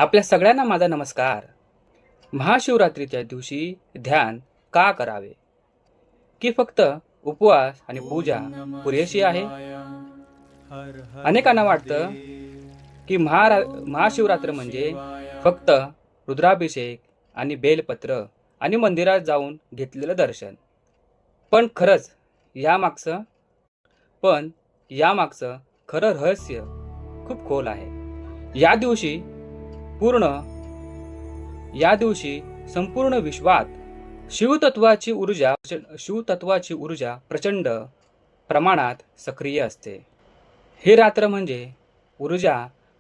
आपल्या सगळ्यांना माझा नमस्कार. महाशिवरात्रीच्या दिवशी ध्यान का करावे? की फक्त उपवास आणि पूजा पुरेशी आहे? अनेकांना वाटतं की महाशिवरात्र म्हणजे फक्त रुद्राभिषेक आणि बेलपत्र आणि मंदिरात जाऊन घेतलेलं दर्शन. पण खरंच यामागचं पण यामागचं खरं रहस्य खूप खोल आहे. या दिवशी पूर्ण या दिवशी संपूर्ण विश्वात शिवतत्वाची ऊर्जा प्रचंड प्रमाणात सक्रिय असते. हे रात्र म्हणजे ऊर्जा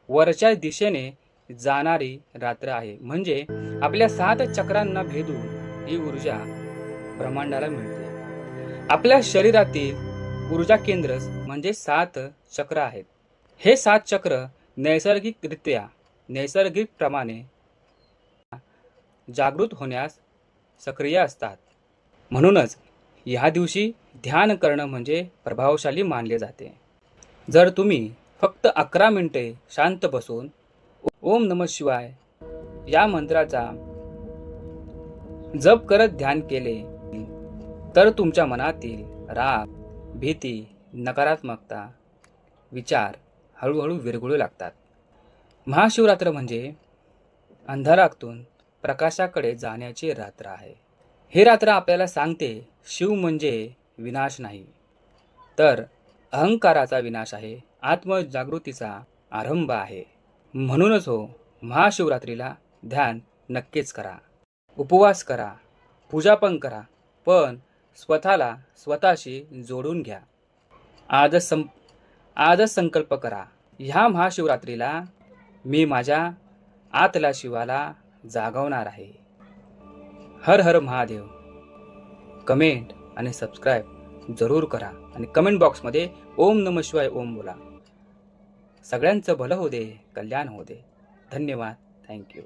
वरच्या दिशेने जाणारी रात्र आहे. म्हणजे आपल्या 7 चक्रांना भेदून ही ऊर्जा ब्रह्मांडाला मिळते. आपल्या शरीरातील ऊर्जा केंद्र म्हणजे 7 चक्र आहेत. हे 7 चक्र नैसर्गिक प्रमाणे जागृत होण्यास सक्रिय असतात. म्हणूनच या दिवशी ध्यान करणं म्हणजे प्रभावशाली मानले जाते. जर तुम्ही फक्त 11 मिनिटे शांत बसून ओम नमः शिवाय या मंत्राचा जप करत ध्यान केले तर तुमच्या मनातील राग, भीती, नकारात्मकता विचार हळूहळू विरघळू लागतात. महाशिवरात्र म्हणजे अंधारातून प्रकाशाकडे जाण्याची रात्र आहे. हे रात्र आपल्याला सांगते शिव म्हणजे विनाश नाही, तर अहंकाराचा विनाश आहे, आत्मजागृतीचा आरंभ आहे. म्हणूनच महाशिवरात्रीला ध्यान नक्कीच करा, उपवास करा, पूजा पण करा, पण स्वतःला स्वतःशी जोडून घ्या. आजच संकल्प करा, ह्या महाशिवरात्रीला मी माझ्या आतला शिवाला जागवणार आहे. हर हर महादेव. कमेंट आणि सबस्क्राईब जरूर करा आणि कमेंट बॉक्समध्ये ओम नमः शिवाय ओम बोला. सगळ्यांचं भलं हो दे, कल्याण हो दे. धन्यवाद. थँक्यू.